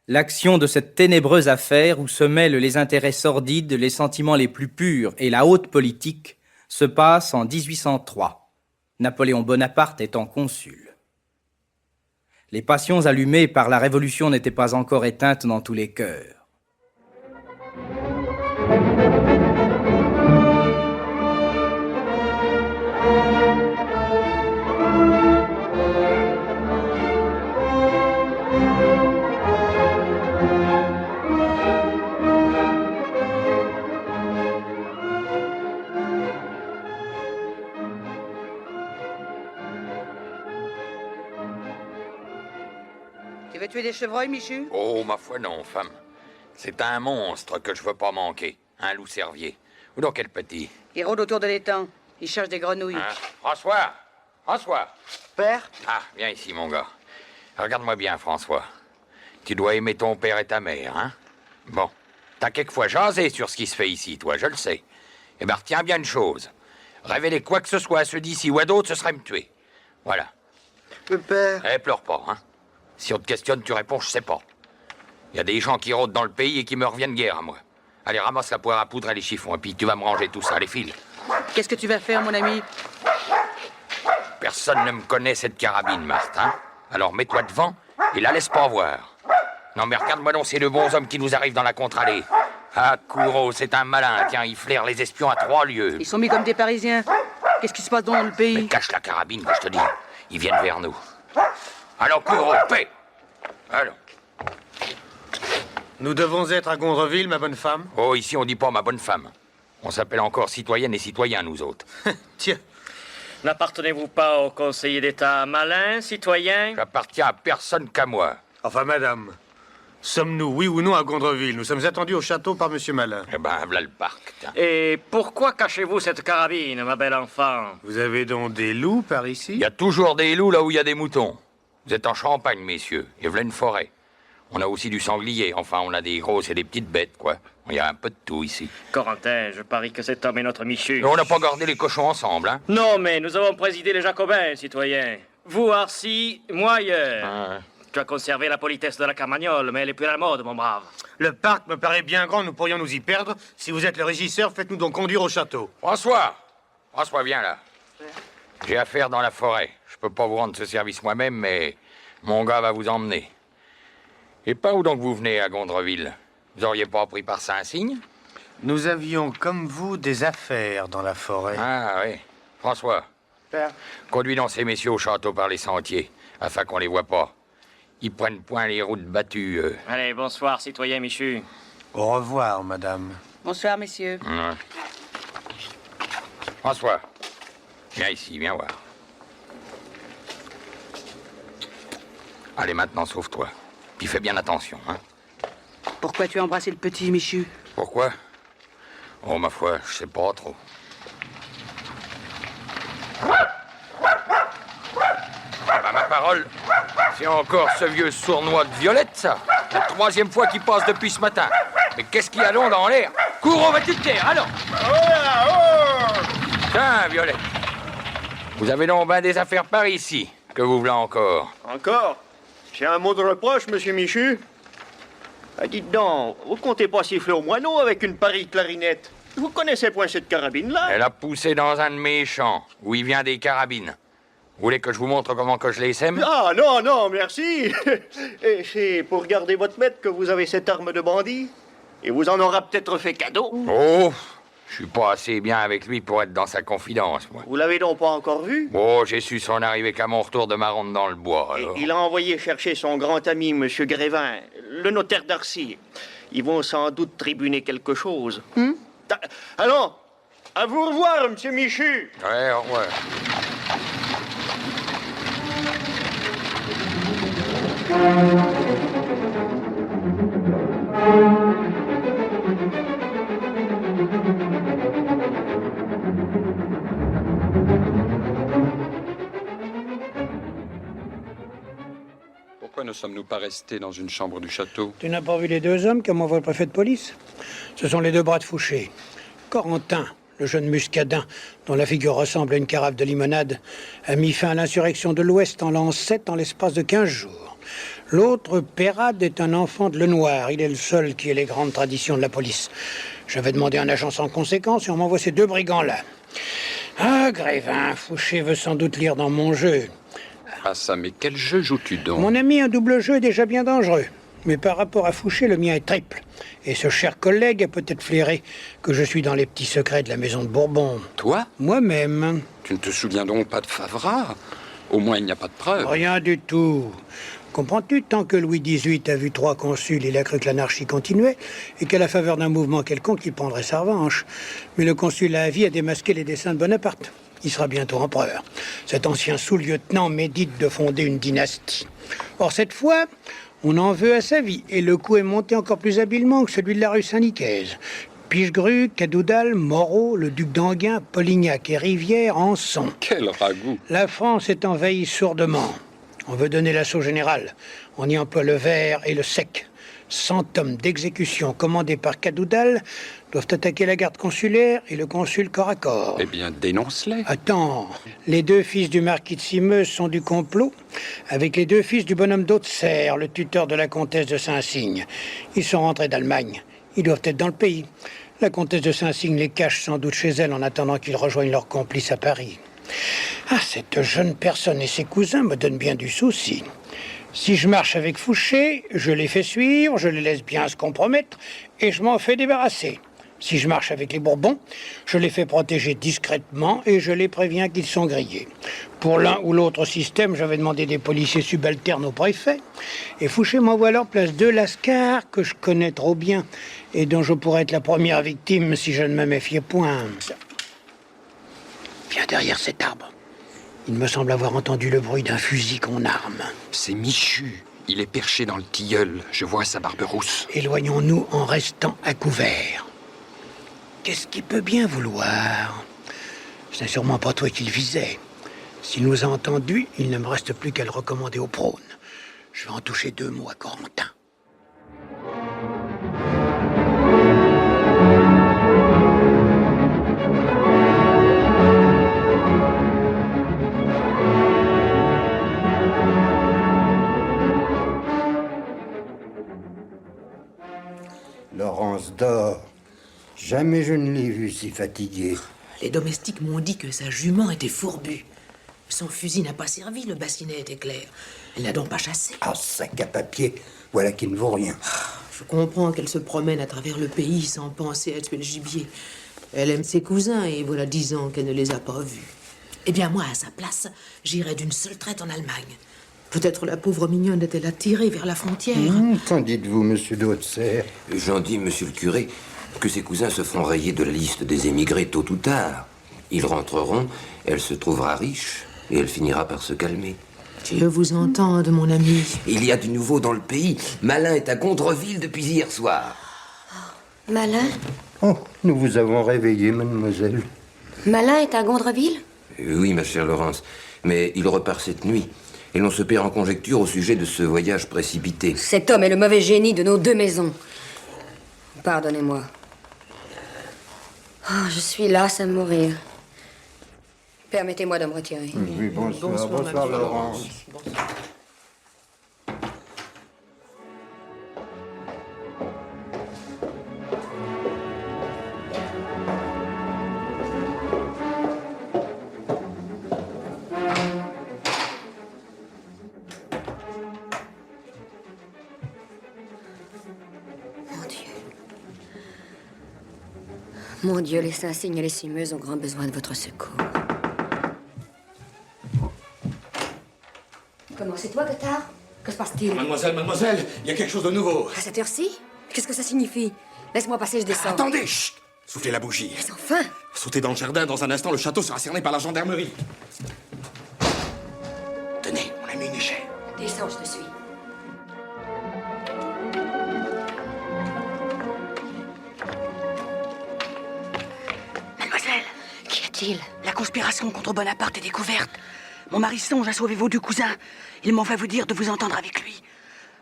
L'action de cette ténébreuse affaire où se mêlent les intérêts sordides, les sentiments les plus purs et la haute politique se passe en 1803, Napoléon Bonaparte étant consul. Les passions allumées par la Révolution n'étaient pas encore éteintes dans tous les cœurs. Tu veux tuer des chevreuils, Michu? Oh, ma foi, non, femme. C'est un monstre que je veux pas manquer. Un loup-cervier. Ou donc quel petit? Il rôde autour de l'étang. Il cherche des grenouilles. Hein? François! François! Père? Ah, viens ici, mon gars. Regarde-moi bien, François. Tu dois aimer ton père et ta mère, hein? Bon. T'as quelquefois jasé sur ce qui se fait ici, toi, je le sais. Eh ben, retiens bien une chose. Révéler quoi que ce soit à ceux d'ici ou à d'autres, ce serait me tuer. Voilà. Le père? Eh, pleure pas, hein? Si on te questionne, tu réponds, je sais pas. Il y a des gens qui rôdent dans le pays et qui me reviennent guère à moi. Allez, ramasse la poire à poudre et les chiffons, et puis tu vas me ranger tout ça, les fils. Qu'est-ce que tu vas faire, mon ami? Personne ne me connaît cette carabine, Martin. Alors mets-toi devant et la laisse pas voir. Non mais regarde-moi donc ces deux bons hommes qui nous arrivent dans la contre-allée. Ah, Courreau, c'est un malin. Tiens, il flaire les espions à 3 lieues. Ils sont mis comme des Parisiens. Qu'est-ce qui se passe dans le pays? Mais cache la carabine, que je te dis. Ils viennent vers nous. Alors, Courreau, paix! Alors. Nous devons être à Gondreville, ma bonne femme. Oh, ici, on dit pas ma bonne femme. On s'appelle encore citoyennes et citoyens, nous autres. Tiens. N'appartenez-vous pas au conseiller d'État malin, citoyen? J'appartiens à personne qu'à moi. Enfin, madame, sommes-nous, oui ou non, à Gondreville? Nous sommes attendus au château par monsieur Malin. Eh ben, voilà le parc, tiens. Et pourquoi cachez-vous cette carabine, ma belle enfant? Vous avez donc des loups par ici? Il y a toujours des loups là où il y a des moutons. Vous êtes en Champagne, messieurs. Et voilà une forêt. On a aussi du sanglier. Enfin, on a des grosses et des petites bêtes, quoi. Il y a un peu de tout ici. Corentin, je parie que cet homme est notre Michu. Mais on n'a pas gardé les cochons ensemble, hein? Non, mais nous avons présidé les Jacobins, citoyen. Vous, Arcy, moi ailleurs. Ah. Tu as conservé la politesse de la Carmagnole, mais elle est plus à la mode, mon brave. Le parc me paraît bien grand, nous pourrions nous y perdre. Si vous êtes le régisseur, faites-nous donc conduire au château. François! François, viens là. J'ai affaire dans la forêt. Je peux pas vous rendre ce service moi-même, mais mon gars va vous emmener. Et par où donc vous venez à Gondreville? Vous auriez pas pris par Saint-Cygne? Nous avions, comme vous, des affaires dans la forêt. Ah oui. François. Père. Conduis donc ces messieurs au château par les sentiers, afin qu'on les voie pas. Ils prennent point les routes battues. Allez, bonsoir, citoyen Michu. Au revoir, madame. Bonsoir, messieurs. Ouais. François, viens ici, viens voir. Allez, maintenant, sauve-toi. Puis fais bien attention, hein. Pourquoi tu as embrassé le petit, Michu? Pourquoi? Oh, ma foi, je sais pas trop. Ah bah, ma parole, c'est encore ce vieux sournois de Violette, ça. La 3e fois qu'il passe depuis ce matin. Mais qu'est-ce qu'il y a donc dans l'air? Courons, va-tu te taire, allons! Tiens, Violette. Vous avez donc ben des affaires par ici. Que vous voulez encore? Encore? J'ai un mot de reproche, monsieur Michu. Ah, dites donc, vous comptez pas siffler au moineau avec une pareille clarinette? Vous connaissez point cette carabine-là? Elle a poussé dans un de mes champs, où il vient des carabines. Vous voulez que je vous montre comment que je les sème? Ah, non, non, merci. Et c'est pour garder votre maître que vous avez cette arme de bandit? Et vous en aura peut-être fait cadeau? Oh, je suis pas assez bien avec lui pour être dans sa confidence, moi. Vous l'avez donc pas encore vu? Oh, j'ai su son arrivée qu'à mon retour de ma ronde dans le bois, Et alors. il a envoyé chercher son grand ami, monsieur Grévin, le notaire d'Arcy. Ils vont sans doute tribuner quelque chose. Allons, à vous revoir, monsieur Michu. Ouais, au revoir. Pourquoi ne sommes-nous pas restés dans une chambre du château? Tu n'as pas vu les deux hommes comme envoie le préfet de police? Ce sont les deux bras de Fouché. Corentin, le jeune muscadin, dont la figure ressemble à une carafe de limonade, a mis fin à l'insurrection de l'Ouest en l'an 7 en l'espace de 15 jours. L'autre, Peyrade, est un enfant de Lenoir. Il est le seul qui ait les grandes traditions de la police. J'avais demandé un agent sans conséquence et on m'envoie ces deux brigands-là. Ah, Grévin, Fouché veut sans doute lire dans mon jeu. Ah ça, mais quel jeu joues-tu donc? Mon ami, un double jeu est déjà bien dangereux. Mais par rapport à Fouché, le mien est triple. Et ce cher collègue a peut-être flairé que je suis dans les petits secrets de la maison de Bourbon. Toi? Moi-même. Tu ne te souviens donc pas de Favras? Au moins, il n'y a pas de preuves. Rien du tout. Comprends-tu, tant que Louis XVIII a vu 3 consuls, il a cru que l'anarchie continuait et qu'à la faveur d'un mouvement quelconque, il prendrait sa revanche. Mais le consul à vie a démasqué les desseins de Bonaparte. Il sera bientôt empereur. Cet ancien sous-lieutenant médite de fonder une dynastie. Or, cette fois, on en veut à sa vie, et le coup est monté encore plus habilement que celui de la rue Saint-Nicaise. Pichegru, Cadoudal, Moreau, le duc d'Enghien, Polignac et Rivière en sont. Quel ragoût! La France est envahie sourdement. On veut donner l'assaut général. On y emploie le vert et le sec. 100 hommes d'exécution commandés par Cadoudal doivent attaquer la garde consulaire et le consul corps à corps. Eh bien, dénonce-les. Attends, les 2 fils du marquis de Simeuse sont du complot avec les 2 fils du bonhomme d'Auxerre, le tuteur de la comtesse de Saint-Cygne. Ils sont rentrés d'Allemagne. Ils doivent être dans le pays. La comtesse de Saint-Cygne les cache sans doute chez elle en attendant qu'ils rejoignent leurs complices à Paris. Ah, cette jeune personne et ses cousins me donnent bien du souci. Si je marche avec Fouché, je les fais suivre, je les laisse bien se compromettre et je m'en fais débarrasser. Si je marche avec les Bourbons, je les fais protéger discrètement et je les préviens qu'ils sont grillés. Pour l'un ou l'autre système, j'avais demandé des policiers subalternes au préfet. Et Fouché m'envoie alors place de Lascar, que je connais trop bien et dont je pourrais être la première victime si je ne me méfiais point. Viens derrière cet arbre. Il me semble avoir entendu le bruit d'un fusil qu'on arme. C'est Michu. Il est perché dans le tilleul. Je vois sa barbe rousse. Éloignons-nous en restant à couvert. Qu'est-ce qu'il peut bien vouloir? Ce n'est sûrement pas toi qu'il visait. S'il nous a entendus, il ne me reste plus qu'à le recommander au prône. Je vais en toucher 2 mots à Corentin. Laurence dort. Jamais je ne l'ai vue si fatiguée. Les domestiques m'ont dit que sa jument était fourbue. Son fusil n'a pas servi, le bassinet était clair. Elle n'a donc pas chassé. Ah, sac à papier, voilà qui ne vaut rien. Je comprends qu'elle se promène à travers le pays sans penser à tuer le gibier. Elle aime ses cousins et voilà 10 ans qu'elle ne les a pas vus. Eh bien, moi, à sa place, j'irais d'une seule traite en Allemagne. Peut-être la pauvre mignonne est-elle attirée vers la frontière. Qu'en dites-vous, monsieur d'Auxerre? J'en dis, monsieur le curé, que ses cousins se feront rayer de la liste des émigrés tôt ou tard. Ils rentreront, elle se trouvera riche, et elle finira par se calmer. Dieu vous entende, mon ami. Il y a du nouveau dans le pays. Malin est à Gondreville depuis hier soir. Malin? Oh, nous vous avons réveillé, mademoiselle. Malin est à Gondreville? Oui, ma chère Laurence, mais il repart cette nuit. Et l'on se perd en conjecture au sujet de ce voyage précipité. Cet homme est le mauvais génie de nos 2 maisons. Pardonnez-moi. Oh, je suis lasse à mourir. Permettez-moi de me retirer. Oui, bonsoir, Laurence. Bonsoir. Mon Dieu, les Saint-Cygne et les Simeuses ont grand besoin de votre secours. Comment, c'est toi, Cottard? Que se passe-t-il? Mademoiselle, il y a quelque chose de nouveau. À cette heure-ci? Qu'est-ce que ça signifie? Laisse-moi passer, je descends. Attendez, chut! Soufflez la bougie. Mais enfin! Sautez dans le jardin, dans un instant, le château sera cerné par la gendarmerie. Tenez, on a mis une échelle. Descends, je te suis. Mademoiselle, Qu'y a-t-il? la conspiration contre Bonaparte est découverte. Mon mari songe à sauver vos 2 cousins. Il m'en va vous dire de vous entendre avec lui.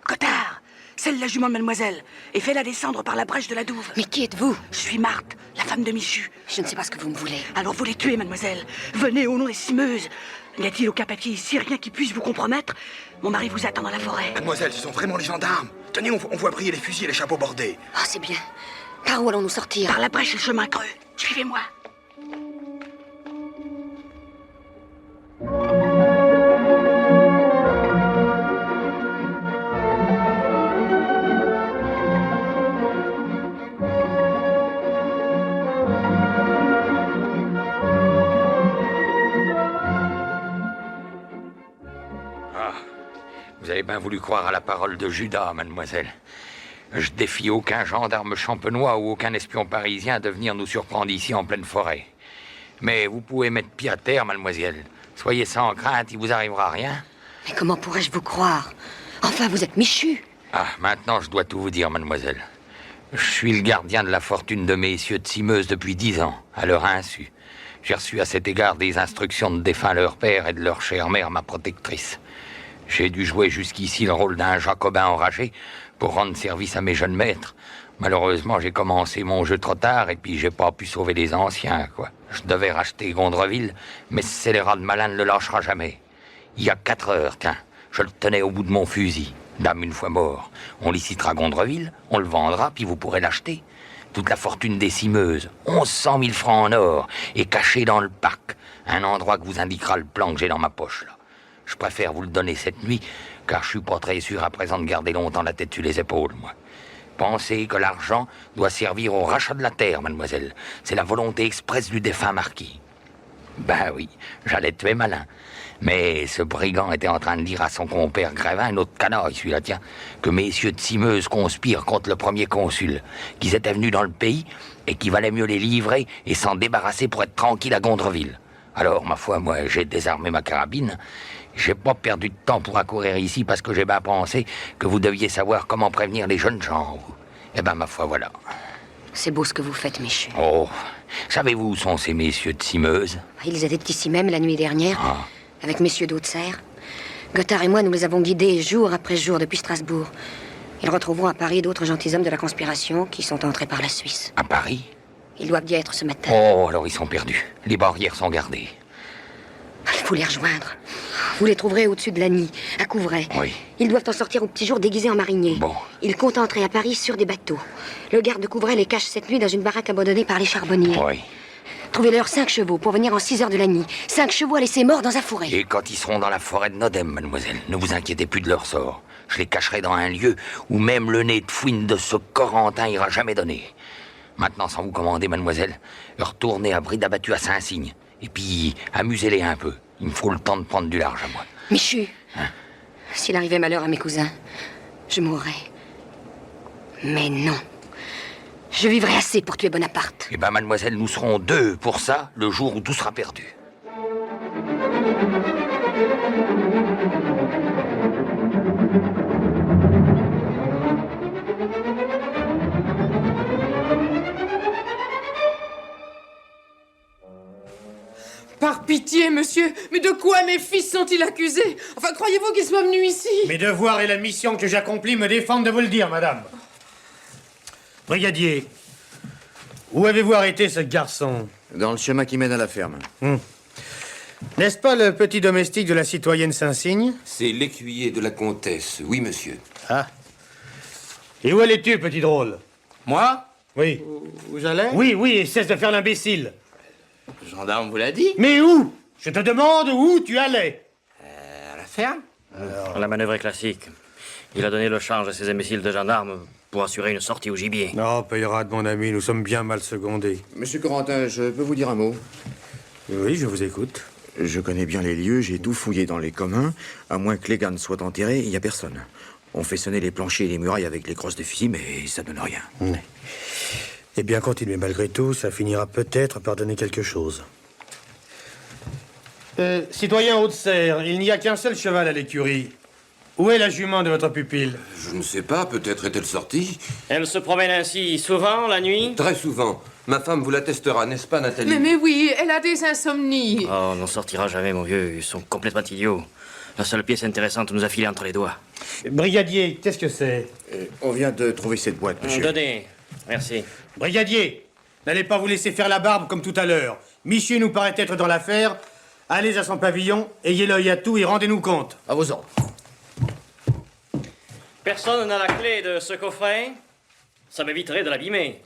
Cottard, Scelle la jument de mademoiselle et fais-la descendre par la brèche de la douve. Mais qui êtes-vous? Je suis Marthe, la femme de Michu. Je ne sais pas ce que vous me voulez. Alors vous les tuez, mademoiselle. Venez au nom des cimeuses. N'y a-t-il aucun papier ici, rien qui puisse vous compromettre? Mon mari vous attend dans la forêt. Mademoiselle, ce sont vraiment les gendarmes. Tenez, on voit briller les fusils et les chapeaux bordés. Ah, c'est bien. Par où allons-nous sortir? Par la brèche et le chemin creux. Suivez-moi. Vous avez bien voulu croire à la parole de Judas, mademoiselle. Je défie aucun gendarme champenois ou aucun espion parisien de venir nous surprendre ici en pleine forêt. Mais vous pouvez mettre pied à terre, mademoiselle. Soyez sans crainte, il vous arrivera rien. Mais comment pourrais-je vous croire? Enfin, vous êtes Michu. Ah, maintenant je dois tout vous dire, mademoiselle. Je suis le gardien de la fortune de messieurs de Simeuse depuis 10 ans, à leur insu. J'ai reçu à cet égard des instructions de défunt leur père et de leur chère mère, ma protectrice. J'ai dû jouer jusqu'ici le rôle d'un jacobin enragé pour rendre service à mes jeunes maîtres. Malheureusement, j'ai commencé mon jeu trop tard et puis j'ai pas pu sauver les anciens, quoi. Je devais racheter Gondreville, mais ce scélérat de malin ne le lâchera jamais. Il y a 4 heures, tiens, je le tenais au bout de mon fusil. Dame, une fois mort, on licitera Gondreville, on le vendra, puis vous pourrez l'acheter. Toute la fortune des Cimeuses, 1100 000 francs en or, est cachée dans le parc, un endroit que vous indiquera le plan que j'ai dans ma poche, là. Je préfère vous le donner cette nuit, car je suis pas très sûr à présent de garder longtemps la tête sur les épaules, moi. Pensez que l'argent doit servir au rachat de la terre, mademoiselle. C'est la volonté expresse du défunt marquis. Ben oui, j'allais tuer malin. Mais ce brigand était en train de dire à son compère Grévin, un autre canaille, celui-là, tiens, que messieurs de Simeuse conspirent contre le premier consul, qu'ils étaient venus dans le pays et qu'il valait mieux les livrer et s'en débarrasser pour être tranquille à Gondreville. Alors, ma foi, moi, j'ai désarmé ma carabine. J'ai pas perdu de temps pour accourir ici parce que j'ai bien pensé que vous deviez savoir comment prévenir les jeunes gens. Eh ben, ma foi, voilà. C'est beau ce que vous faites, Michu. Oh, savez-vous où sont ces messieurs de Simeuse? Ils étaient ici même la nuit dernière, avec messieurs d'Haute-Serre. Gothard et moi, nous les avons guidés jour après jour depuis Strasbourg. Ils retrouveront à Paris d'autres gentilshommes de la conspiration qui sont entrés par la Suisse. À Paris? Ils doivent y être ce matin. Oh, alors ils sont perdus. Les barrières sont gardées. Il faut les rejoindre. Vous les trouverez au-dessus de Lagny, à Couvray. Oui. Ils doivent en sortir au petit jour déguisés en mariniers. Bon. Ils comptent entrer à Paris sur des bateaux. Le garde de Couvray les cache cette nuit dans une baraque abandonnée par les charbonniers. Oui. Trouvez-leur 5 chevaux pour venir en 6 heures de Lagny. 5 chevaux à laisser morts dans un fourré. Et quand ils seront dans la forêt de Nodem, mademoiselle, ne vous inquiétez plus de leur sort. Je les cacherai dans un lieu où même le nez de fouine de ce Corentin ira jamais donner. Maintenant, sans vous commander, mademoiselle, retournez à bride abattue à Saint-Cygne. Et puis, amusez-les un peu. Il me faut le temps de prendre du large à moi. Michu, s'il arrivait malheur à mes cousins, je mourrais. Mais non. Je vivrai assez pour tuer Bonaparte. Eh ben, mademoiselle, nous serons 2 pour ça, le jour où tout sera perdu. Par pitié, monsieur, mais de quoi mes fils sont-ils accusés? Enfin, croyez-vous qu'ils soient venus ici? Mes devoirs et la mission que j'accomplis me défendent de vous le dire, madame. Brigadier, où avez-vous arrêté ce garçon? Dans le chemin qui mène à la ferme. N'est-ce pas le petit domestique de la citoyenne Saint-Cygne? C'est l'écuyer de la comtesse, oui, monsieur. Ah. Et où allais-tu, petit drôle? Moi? Oui. Où j'allais? Oui, et cesse de faire l'imbécile. Le gendarme vous l'a dit? Mais où? Je te demande où tu allais. À la ferme? La manœuvre est classique. Il a donné le change à ses imbéciles de gendarmes pour assurer une sortie au gibier. Non, Peyrade, mon ami, nous sommes bien mal secondés. Monsieur Corentin, je peux vous dire un mot? Oui, je vous écoute. Je connais bien les lieux, j'ai tout fouillé dans les communs. À moins que les gars ne soient enterrés, il n'y a personne. On fait sonner les planchers et les murailles avec les crosses de fusil, mais ça donne rien. Eh bien, continuez malgré tout, ça finira peut-être par donner quelque chose. Citoyen Haute-Serre, il n'y a qu'un seul cheval à l'écurie. Où est la jument de votre pupille? Je ne sais pas, peut-être est-elle sortie. Elle se promène ainsi souvent, la nuit? Très souvent. Ma femme vous l'attestera, n'est-ce pas, Nathalie? Mais oui, elle a des insomnies. Oh, on n'en sortira jamais, mon vieux. Ils sont complètement idiots. La seule pièce intéressante nous a filé entre les doigts. Brigadier, qu'est-ce que c'est? On vient de trouver cette boîte, monsieur. Donnez. Merci. Brigadier, n'allez pas vous laisser faire la barbe comme tout à l'heure. Michu nous paraît être dans l'affaire. Allez à son pavillon, ayez l'œil à tout et rendez-nous compte. À vos ordres. Personne n'a la clé de ce coffret? Ça m'éviterait de l'abîmer.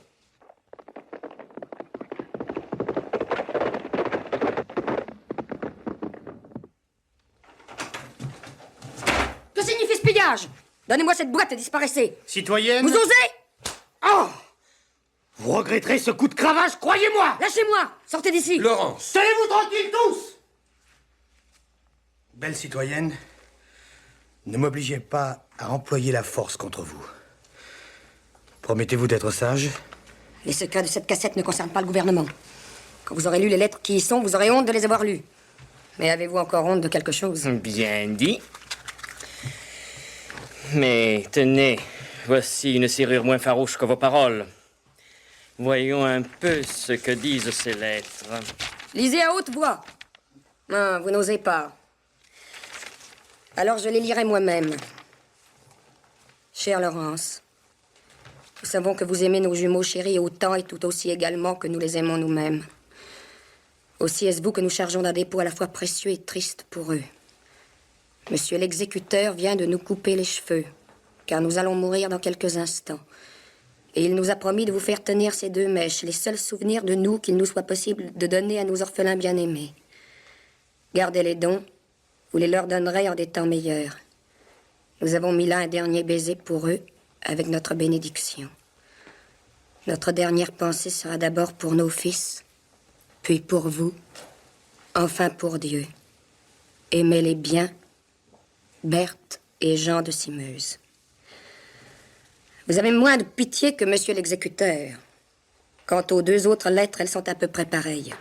Que signifie ce pillage? Donnez-moi cette boîte et disparaissez. Citoyenne... Vous osez? Oh! Vous regretterez ce coup de cravache, croyez-moi! Lâchez-moi! Sortez d'ici! Laurence! Tenez-vous tranquilles tous! Belle citoyenne, ne m'obligez pas à employer la force contre vous. Promettez-vous d'être sage? Les secrets de cette cassette ne concernent pas le gouvernement. Quand vous aurez lu les lettres qui y sont, vous aurez honte de les avoir lues. Mais avez-vous encore honte de quelque chose? Bien dit. Mais tenez, voici une serrure moins farouche que vos paroles. Voyons un peu ce que disent ces lettres. Lisez à haute voix. Non, vous n'osez pas. Alors je les lirai moi-même. Chère Laurence, nous savons que vous aimez nos jumeaux chéris autant et tout aussi également que nous les aimons nous-mêmes. Aussi est-ce vous que nous chargeons d'un dépôt à la fois précieux et triste pour eux. Monsieur l'exécuteur vient de nous couper les cheveux, car nous allons mourir dans quelques instants. Et il nous a promis de vous faire tenir ces 2 mèches, les seuls souvenirs de nous qu'il nous soit possible de donner à nos orphelins bien-aimés. Gardez-les donc, vous les leur donnerez en des temps meilleurs. Nous avons mis là un dernier baiser pour eux, avec notre bénédiction. Notre dernière pensée sera d'abord pour nos fils, puis pour vous, enfin pour Dieu. Aimez-les bien, Berthe et Jean de Simeuse. Vous avez moins de pitié que monsieur l'exécuteur. Quant aux 2 autres lettres, elles sont à peu près pareilles.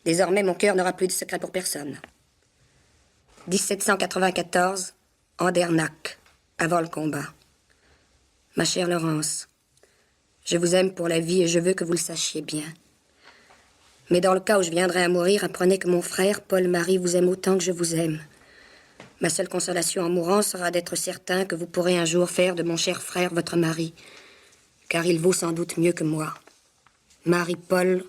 Désormais, mon cœur n'aura plus de secret pour personne. 1794, Andernac, avant le combat. Ma chère Laurence, je vous aime pour la vie et je veux que vous le sachiez bien. Mais dans le cas où je viendrais à mourir, apprenez que mon frère, Paul-Marie, vous aime autant que je vous aime. Ma seule consolation en mourant sera d'être certain que vous pourrez un jour faire de mon cher frère votre mari, car il vaut sans doute mieux que moi. Marie-Paul,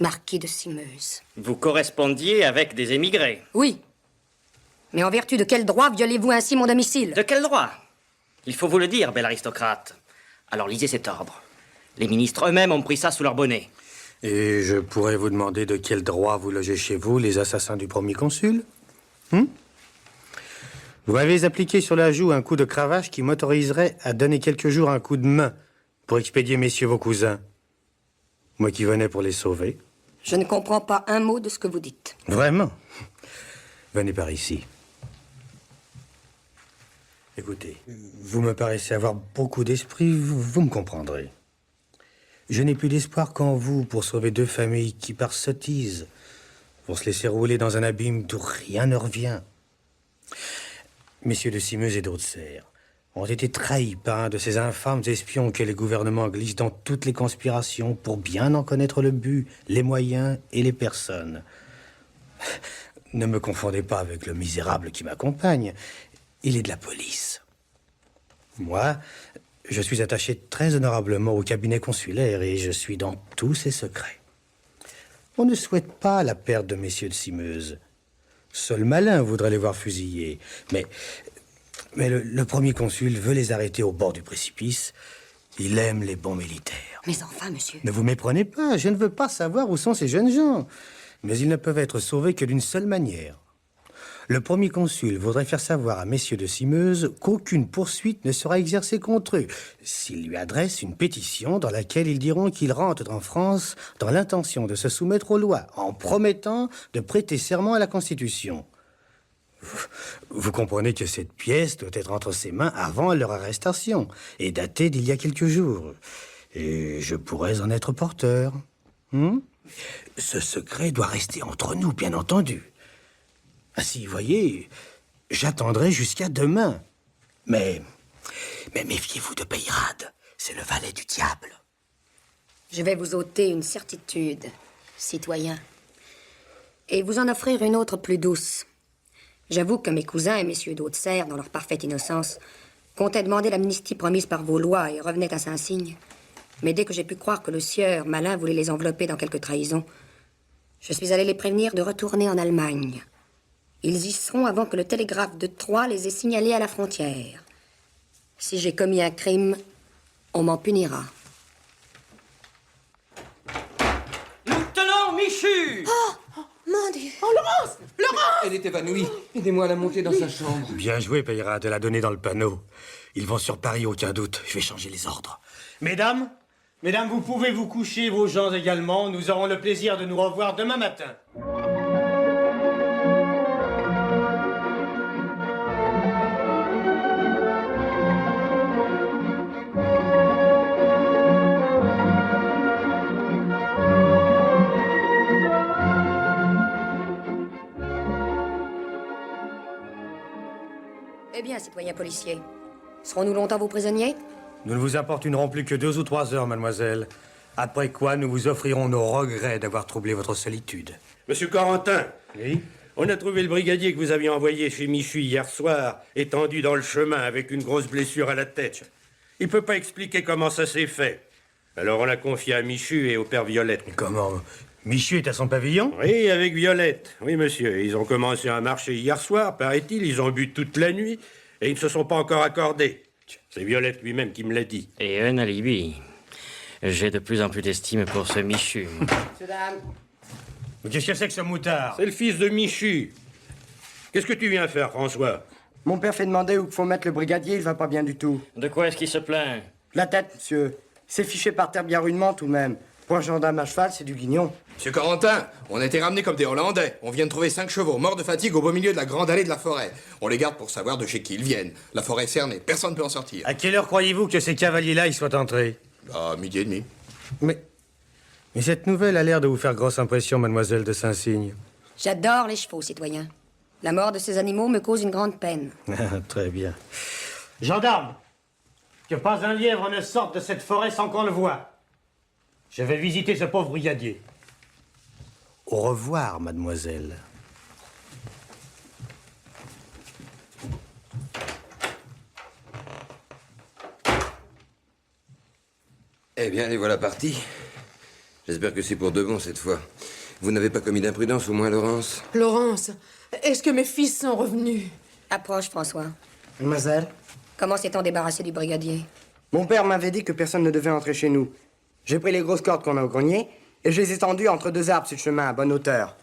marquis de Simeuse. Vous correspondiez avec des émigrés? Oui. Mais en vertu de quel droit violez-vous ainsi mon domicile? De quel droit? Il faut vous le dire, bel aristocrate. Alors lisez cet ordre. Les ministres eux-mêmes ont pris ça sous leur bonnet. Et je pourrais vous demander de quel droit vous logez chez vous les assassins du premier consul? Vous m'avez appliqué sur la joue un coup de cravache qui m'autoriserait à donner quelques jours un coup de main pour expédier messieurs vos cousins. Moi qui venais pour les sauver. Je ne comprends pas un mot de ce que vous dites. Vraiment? Venez par ici. Écoutez, vous me paraissez avoir beaucoup d'esprit, vous me comprendrez. Je n'ai plus d'espoir qu'en vous pour sauver 2 familles qui, par sottise, vont se laisser rouler dans un abîme d'où rien ne revient. Messieurs de Simeuse et d'Hautserre ont été trahis par un de ces infâmes espions que les gouvernements glissent dans toutes les conspirations pour bien en connaître le but, les moyens et les personnes. Ne me confondez pas avec le misérable qui m'accompagne. Il est de la police. Moi, je suis attaché très honorablement au cabinet consulaire et je suis dans tous ses secrets. On ne souhaite pas la perte de messieurs de Simeuse. Seul malin voudrait les voir fusillés. Mais le premier consul veut les arrêter au bord du précipice. Il aime les bons militaires. Mais enfin, monsieur... Ne vous méprenez pas, je ne veux pas savoir où sont ces jeunes gens. Mais ils ne peuvent être sauvés que d'une seule manière. Le premier consul voudrait faire savoir à messieurs de Simeuse qu'aucune poursuite ne sera exercée contre eux s'ils lui adressent une pétition dans laquelle ils diront qu'ils rentrent en France dans l'intention de se soumettre aux lois, en promettant de prêter serment à la Constitution. Vous comprenez que cette pièce doit être entre ses mains avant leur arrestation et datée d'il y a quelques jours. Et je pourrais en être porteur. Ce secret doit rester entre nous, bien entendu. Ainsi, voyez, j'attendrai jusqu'à demain. Mais méfiez-vous de Peyrade. C'est le valet du diable. Je vais vous ôter une certitude, citoyen, et vous en offrir une autre plus douce. J'avoue que mes cousins et messieurs d'Haute-Serre, dans leur parfaite innocence, comptaient demander l'amnistie promise par vos lois et revenaient à Saint-Cygne. Mais dès que j'ai pu croire que le sieur malin voulait les envelopper dans quelque trahison, je suis allé les prévenir de retourner en Allemagne. Ils y seront avant que le télégraphe de Troyes les ait signalés à la frontière. Si j'ai commis un crime, on m'en punira. Lieutenant Michu! Mon Dieu! Oh, Laurence! Laurence! Elle est évanouie. Aidez-moi à la monter dans sa chambre. Bien joué, Payra, de la donner dans le panneau. Ils vont sur Paris, aucun doute. Je vais changer les ordres. Mesdames, vous pouvez vous coucher, vos gens également. Nous aurons le plaisir de nous revoir demain matin. Eh bien, citoyens policiers, serons-nous longtemps vos prisonniers? Nous ne vous importunerons plus que 2 ou 3 heures, mademoiselle. Après quoi, nous vous offrirons nos regrets d'avoir troublé votre solitude. Monsieur Corentin. Oui? On a trouvé le brigadier que vous aviez envoyé chez Michu hier soir, étendu dans le chemin avec une grosse blessure à la tête. Il peut pas expliquer comment ça s'est fait. Alors on l'a confié à Michu et au père Violette. Comment? Michu est à son pavillon? Oui, avec Violette. Oui, monsieur. Ils ont commencé à marcher hier soir, paraît-il. Ils ont bu toute la nuit et ils ne se sont pas encore accordés. C'est Violette lui-même qui me l'a dit. Et un alibi. J'ai de plus en plus d'estime pour ce Michu. Mais qu'est-ce que c'est que ce moutard? C'est le fils de Michu. Qu'est-ce que tu viens faire, François? Mon père fait demander où faut mettre le brigadier, il va pas bien du tout. De quoi est-ce qu'il se plaint? La tête, monsieur. C'est fiché par terre bien rudement, tout de même. Pour un gendarme à cheval, c'est du guignon. Monsieur Corentin, on a été ramenés comme des Hollandais. On vient de trouver 5 chevaux morts de fatigue au beau milieu de la grande allée de la forêt. On les garde pour savoir de chez qui ils viennent. La forêt est cernée, personne ne peut en sortir. À quelle heure croyez-vous que ces cavaliers-là y soient entrés? À 12h30. Mais cette nouvelle a l'air de vous faire grosse impression, mademoiselle de Saint-Cygne. J'adore les chevaux, citoyens. La mort de ces animaux me cause une grande peine. Très bien. Gendarme, que pas un lièvre ne sorte de cette forêt sans qu'on le voie. Je vais visiter ce pauvre brigadier. Au revoir, mademoiselle. Eh bien, les voilà partis. J'espère que c'est pour de bon cette fois. Vous n'avez pas commis d'imprudence, au moins, Laurence? Laurence, est-ce que mes fils sont revenus? Approche, François. Mademoiselle? Comment s'est-on débarrassé du brigadier? Mon père m'avait dit que personne ne devait entrer chez nous. J'ai pris les grosses cordes qu'on a au grenier et je les ai tendues entre 2 arbres sur le chemin à bonne hauteur.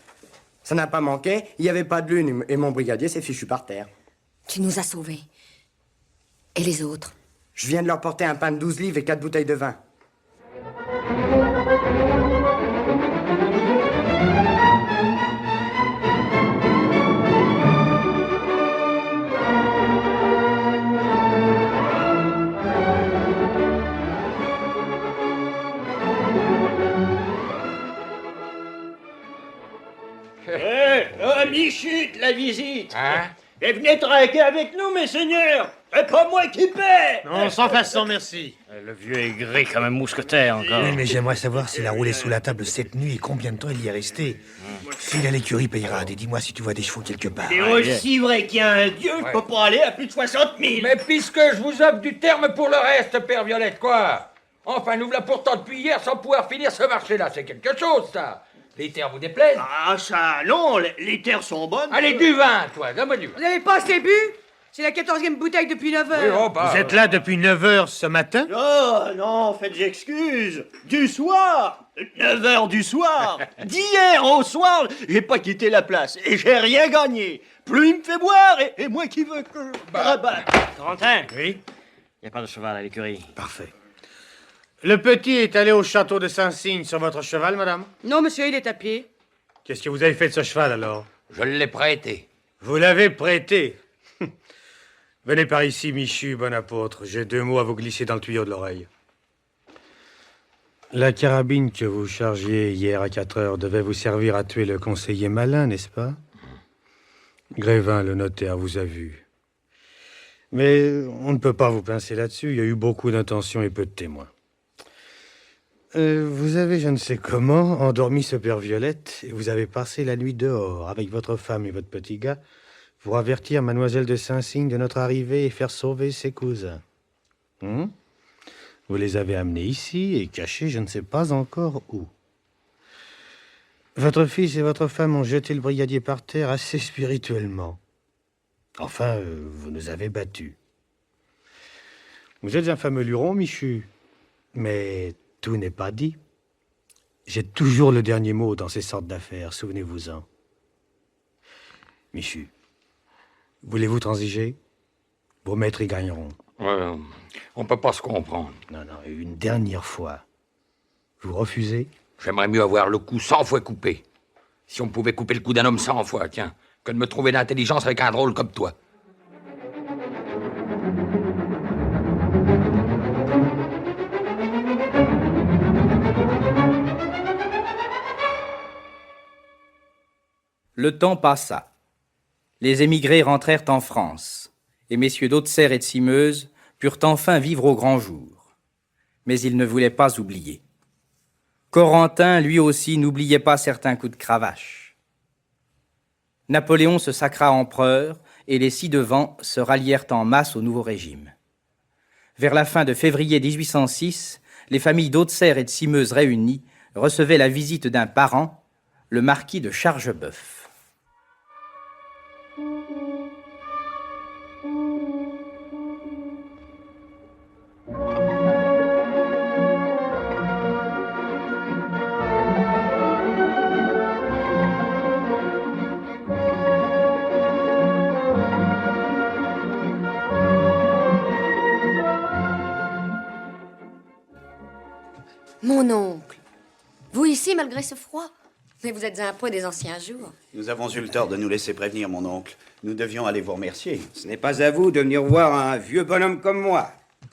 Ça n'a pas manqué, il n'y avait pas de lune et mon brigadier s'est fichu par terre. Tu nous as sauvés. Et les autres? Je viens de leur porter un pain de 12 livres et 4 bouteilles de vin. Michu de la visite. Hein? Et venez traquer avec nous, mes seigneurs. C'est pas moi qui paie. Non, sans façon, merci. Le vieux est gris comme un mousquetaire, encore. Oui, mais j'aimerais savoir s'il a roulé sous la table cette nuit et combien de temps il y est resté. File à l'écurie, Peyrade, et dis-moi si tu vois des chevaux quelque part. C'est aussi vrai qu'il y a un dieu, je peux pas aller à plus de 60 000. Mais puisque je vous offre du terme pour le reste, Père Violette, quoi? Enfin, nous voilà pourtant depuis hier sans pouvoir finir ce marché-là. C'est quelque chose, ça. Les terres vous déplaisent? Ah, ça, non, les terres sont bonnes. Allez, du vin, toi, donne-moi du vin. Vous n'avez pas assez bu? C'est la 14e bouteille depuis 9 heures. Oui, oh, bah, Vous êtes là depuis 9 heures ce matin? Oh, non, faites excuse. Du soir. 9 heures du soir. D'hier au soir, j'ai pas quitté la place et j'ai rien gagné. Plus il me fait boire et moi qui veux que je rabatte. Corentin? Oui? Il n'y a pas de cheval à l'écurie. Parfait. Le petit est allé au château de Saint-Cygne sur votre cheval, madame? Non, monsieur, il est à pied. Qu'est-ce que vous avez fait de ce cheval, alors? Je l'ai prêté. Vous l'avez prêté? Venez par ici, Michu, bon apôtre. J'ai 2 mots à vous glisser dans le tuyau de l'oreille. La carabine que vous chargiez hier à 4 heures devait vous servir à tuer le conseiller Malin, n'est-ce pas? Grévin, le notaire, vous a vu. Mais on ne peut pas vous pincer là-dessus. Il y a eu beaucoup d'intentions et peu de témoins. Vous avez, je ne sais comment, endormi ce père Violette et vous avez passé la nuit dehors avec votre femme et votre petit gars pour avertir mademoiselle de Saint-Cygne de notre arrivée et faire sauver ses cousins. Vous les avez amenés ici et cachés je ne sais pas encore où. Votre fils et votre femme ont jeté le brigadier par terre assez spirituellement. Enfin, vous nous avez battus. Vous êtes un fameux luron, Michu. Mais tout n'est pas dit. J'ai toujours le dernier mot dans ces sortes d'affaires, souvenez-vous-en. Michu, voulez-vous transiger? Vos maîtres y gagneront. On peut pas se comprendre. Non, une dernière fois. Vous refusez? J'aimerais mieux avoir le cou 100 fois coupé. Si on pouvait couper le cou d'un homme 100 fois, tiens, que de me trouver d'intelligence avec un drôle comme toi. Le temps passa. Les émigrés rentrèrent en France, et messieurs d'Auxerre et de Simeuse purent enfin vivre au grand jour. Mais ils ne voulaient pas oublier. Corentin, lui aussi, n'oubliait pas certains coups de cravache. Napoléon se sacra empereur, et les ci-devant se rallièrent en masse au nouveau régime. Vers la fin de février 1806, les familles d'Auxerre et de Simeuse réunies recevaient la visite d'un parent, le marquis de Chargeboeuf. Mon oncle, vous ici malgré ce froid? Mais vous êtes un peu des anciens jours. Nous avons eu le tort de nous laisser prévenir, mon oncle. Nous devions aller vous remercier. Ce n'est pas à vous de venir voir un vieux bonhomme comme moi.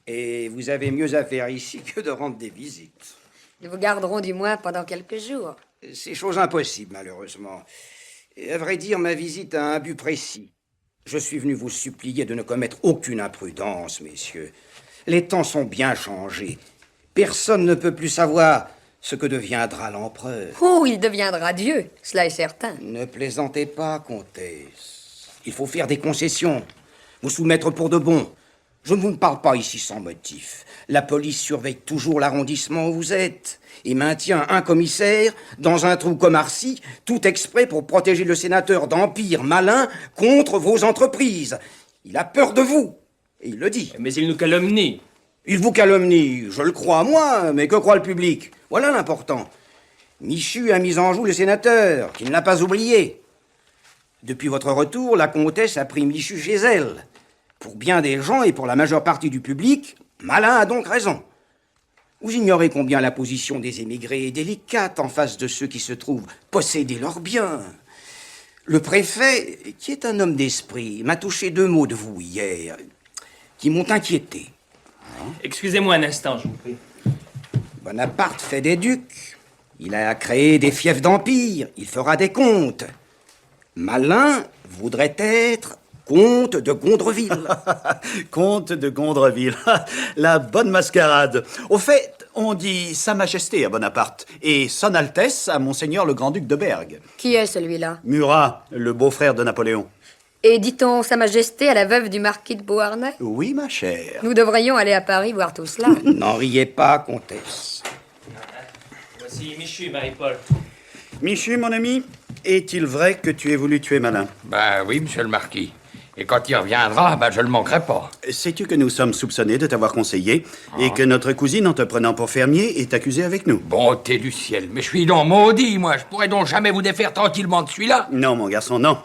Et vous avez mieux à faire ici que de rendre des visites. Nous vous garderons du moins pendant quelques jours. C'est chose impossible, malheureusement. Et à vrai dire, ma visite a un but précis. Je suis venu vous supplier de ne commettre aucune imprudence, messieurs. Les temps sont bien changés. Personne ne peut plus savoir ce que deviendra l'empereur. Oh, il deviendra Dieu, cela est certain. Ne plaisantez pas, comtesse. Il faut faire des concessions, vous soumettre pour de bon. Je ne vous parle pas ici sans motif. La police surveille toujours l'arrondissement où vous êtes et maintient un commissaire dans un trou comme Arcy, tout exprès pour protéger le sénateur d'empires malins contre vos entreprises. Il a peur de vous, et il le dit. Mais il nous calomnie. Il vous calomnie, je le crois, moi, mais que croit le public? Voilà l'important. Michu a mis en joue le sénateur, qui ne l'a pas oublié. Depuis votre retour, la comtesse a pris Michu chez elle. Pour bien des gens et pour la majeure partie du public, Malin a donc raison. Vous ignorez combien la position des émigrés est délicate en face de ceux qui se trouvent posséder leurs biens. Le préfet, qui est un homme d'esprit, m'a touché 2 mots de vous hier, qui m'ont inquiété. Excusez-moi un instant, je vous prie. Bonaparte fait des ducs. Il a créé des fiefs d'empire. Il fera des comtes. Malin voudrait être comte de Gondreville. Comte de Gondreville. La bonne mascarade. Au fait, on dit Sa Majesté à Bonaparte et Son Altesse à Monseigneur le Grand-Duc de Berg. Qui est celui-là? Murat, le beau-frère de Napoléon. Et dit-on Sa Majesté à la veuve du marquis de Beauharnais? Oui, ma chère. Nous devrions aller à Paris voir tout cela. N'en riez pas, comtesse. Voici Michu, Marie-Paul. Michu, mon ami, est-il vrai que tu aies voulu tuer Malin? Ben oui, monsieur le marquis. Et quand il reviendra, je le manquerai pas. Sais-tu que nous sommes soupçonnés de t'avoir conseillé et que notre cousine, en te prenant pour fermier, est accusée avec nous? Bonté du ciel, mais je suis donc maudit, moi. Je pourrais donc jamais vous défaire tranquillement de celui-là. Non, mon garçon, non.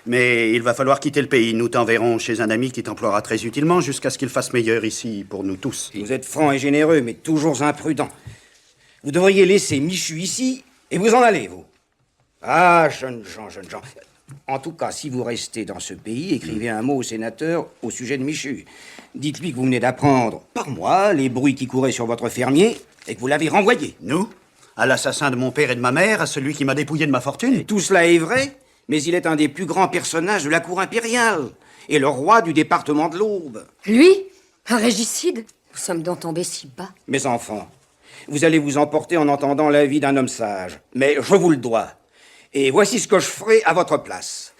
Mais il va falloir quitter le pays. Nous t'enverrons chez un ami qui t'emploiera très utilement jusqu'à ce qu'il fasse meilleur ici pour nous tous. Vous êtes franc et généreux, mais toujours imprudent. Vous devriez laisser Michu ici et vous en aller, vous. Ah, jeunes gens, jeunes gens. En tout cas, si vous restez dans ce pays, écrivez un mot au sénateur au sujet de Michu. Dites-lui que vous venez d'apprendre, par moi, les bruits qui couraient sur votre fermier et que vous l'avez renvoyé. Nous? À l'assassin de mon père et de ma mère, à celui qui m'a dépouillé de ma fortune? Et tout cela est vrai, mais il est un des plus grands personnages de la cour impériale et le roi du département de l'Aube. Lui? Un régicide? Nous sommes donc tombés si bas. Mes enfants, vous allez vous emporter en entendant l'avis d'un homme sage, mais je vous le dois. Et voici ce que je ferai à votre place.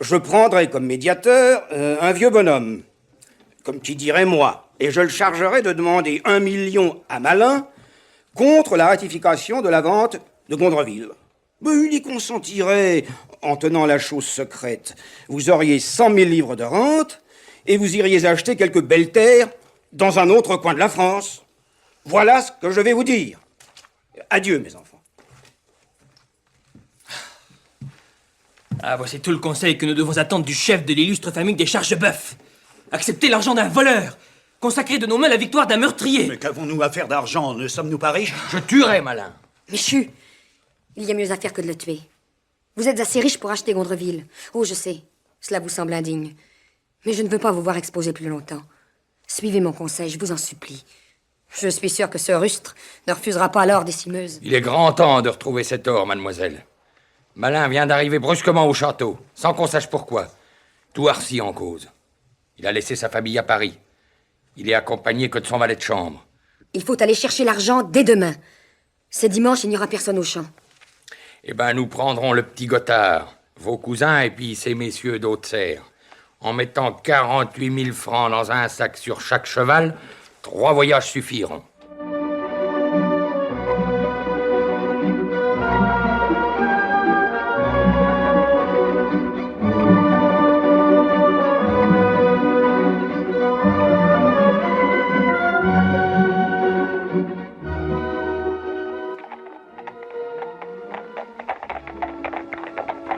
Je prendrai comme médiateur un vieux bonhomme, comme qui dirait moi, et je le chargerai de demander 1 million à Malin contre la ratification de la vente de Gondreville. Mais il y consentirait en tenant la chose secrète. Vous auriez 100 000 livres de rente et vous iriez acheter quelques belles terres dans un autre coin de la France. Voilà ce que je vais vous dire. Adieu, mes enfants. Ah, voici tout le conseil que nous devons attendre du chef de l'illustre famille des Chargeboeuf. Accepter l'argent d'un voleur, consacrer de nos mains la victoire d'un meurtrier. Mais qu'avons-nous à faire d'argent? Ne sommes-nous pas riches? Je tuerai Malin. Michu, il y a mieux à faire que de le tuer. Vous êtes assez riche pour acheter Gondreville. Oh, je sais, cela vous semble indigne. Mais je ne veux pas vous voir exposé plus longtemps. Suivez mon conseil, je vous en supplie. Je suis sûr que ce rustre ne refusera pas l'or des Cimeuses. Il est grand temps de retrouver cet or, mademoiselle. Malin vient d'arriver brusquement au château, sans qu'on sache pourquoi. Tout Arcy en cause. Il a laissé sa famille à Paris. Il est accompagné que de son valet de chambre. Il faut aller chercher l'argent dès demain. C'est dimanche, il n'y aura personne au champ. Eh ben, nous prendrons le petit Gothard, vos cousins et puis ces messieurs d'Haute-Serre. En mettant 48 000 francs dans un sac sur chaque cheval, 3 voyages suffiront.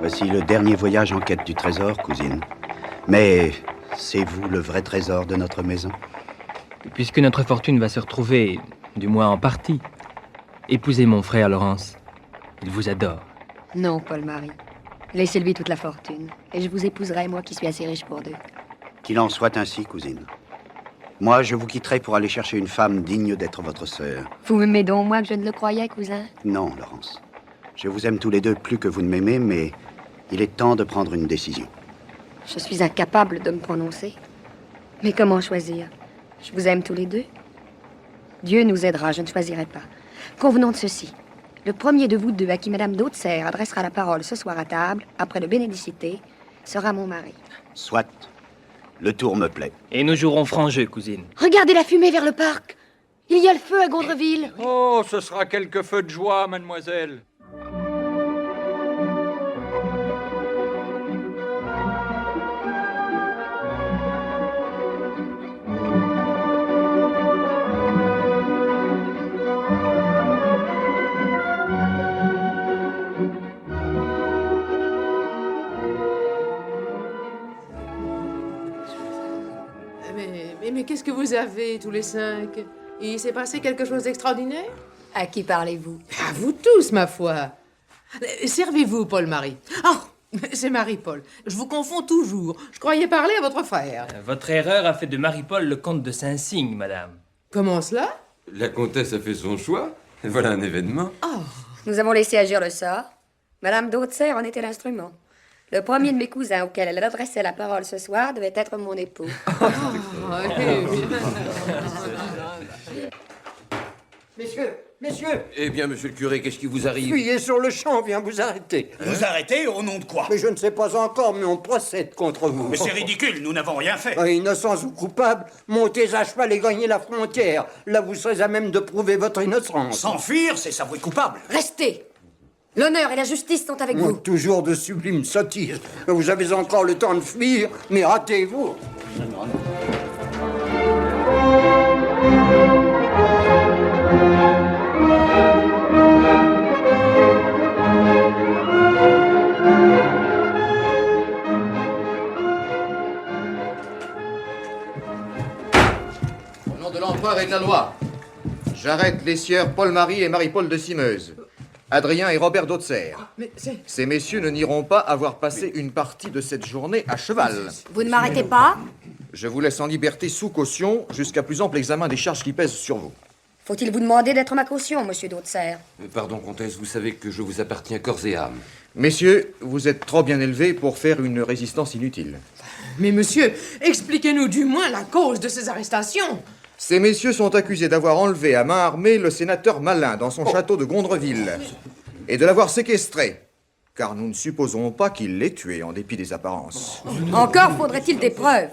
Voici le dernier voyage en quête du trésor, cousine. Mais c'est vous le vrai trésor de notre maison? Puisque notre fortune va se retrouver, du moins en partie, épousez mon frère Laurence. Il vous adore. Non, Paul-Marie. Laissez-lui toute la fortune. Et je vous épouserai, moi qui suis assez riche pour deux. Qu'il en soit ainsi, cousine. Moi, je vous quitterai pour aller chercher une femme digne d'être votre sœur. Vous m'aimez donc moins que je ne le croyais, cousin? Non, Laurence. Je vous aime tous les deux plus que vous ne m'aimez, mais il est temps de prendre une décision. Je suis incapable de me prononcer. Mais comment choisir? Je vous aime tous les deux. Dieu nous aidera, je ne choisirai pas. Convenons de ceci. Le premier de vous deux à qui Madame d'Haute-Serre adressera la parole ce soir à table, après le bénédicité, sera mon mari. Soit. Le tour me plaît. Et nous jouerons franc jeu, cousine. Regardez la fumée vers le parc. Il y a le feu à Gondreville. Oh, ce sera quelques feux de joie, mademoiselle. Mais qu'est-ce que vous avez, tous les 5? Il s'est passé quelque chose d'extraordinaire? À qui parlez-vous? À vous tous, ma foi. Servez-vous, Paul-Marie. Oh, c'est Marie-Paul. Je vous confonds toujours. Je croyais parler à votre frère. Votre erreur a fait de Marie-Paul le comte de Saint-Cygne, madame. Comment cela? La comtesse a fait son choix. Et voilà un événement. Oh. Nous avons laissé agir le sort. Madame d'Haute-Serre en était l'instrument. Le premier de mes cousins auquel elle adressait la parole ce soir devait être mon époux. Messieurs! Eh bien, monsieur le curé, qu'est-ce qui vous arrive? Fuyez sur le champ, on vient vous arrêter. Vous arrêtez au nom de quoi? Mais je ne sais pas encore, mais on procède contre vous. Mais c'est ridicule, nous n'avons rien fait. Innocents ou coupables, montez à cheval et gagnez la frontière. Là, vous serez à même de prouver votre innocence. S'enfuir, c'est s'avouer coupable. Restez! L'honneur et la justice sont avec vous. Toujours de sublimes sottises. Vous avez encore le temps de fuir, mais ratez-vous. Au nom de l'empereur et de la loi, j'arrête les sieurs Paul-Marie et Marie-Paul de Simeuse, Adrien et Robert d'Haute-Serre. Ces messieurs ne n'iront pas avoir passé une partie de cette journée à cheval. Vous ne m'arrêtez pas? Je vous laisse en liberté sous caution jusqu'à plus ample examen des charges qui pèsent sur vous. Faut-il vous demander d'être ma caution, monsieur d'Haute-Serre? Pardon, comtesse, vous savez que je vous appartiens corps et âme. Messieurs, vous êtes trop bien élevés pour faire une résistance inutile. Mais monsieur, expliquez-nous du moins la cause de ces arrestations. Ces messieurs sont accusés d'avoir enlevé à main armée le sénateur Malin dans son château de Gondreville et de l'avoir séquestré. car nous ne supposons pas qu'il l'ait tué en dépit des apparences. Encore faudrait-il des preuves.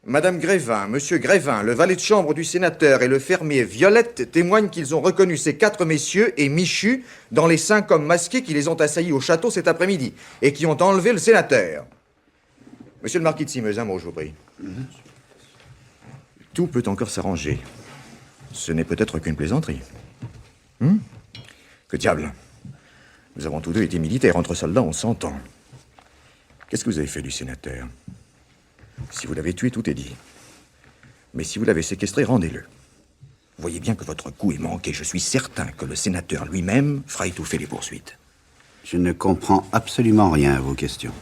Madame Grévin, Monsieur Grévin, le valet de chambre du sénateur et le fermier Violette témoignent qu'ils ont reconnu ces 4 messieurs et Michu dans les 5 hommes masqués qui les ont assaillis au château cet après-midi et qui ont enlevé le sénateur. Monsieur le marquis de Simeuse, un mot, je vous prie. Tout peut encore s'arranger. Ce n'est peut-être qu'une plaisanterie. Que diable. Nous avons tous deux été militaires. Entre soldats, on s'entend. Qu'est-ce que vous avez fait du sénateur? Si vous l'avez tué, tout est dit. Mais si vous l'avez séquestré, rendez-le. Vous voyez bien que votre coup est manqué. Je suis certain que le sénateur lui-même fera étouffer les poursuites. Je ne comprends absolument rien à vos questions.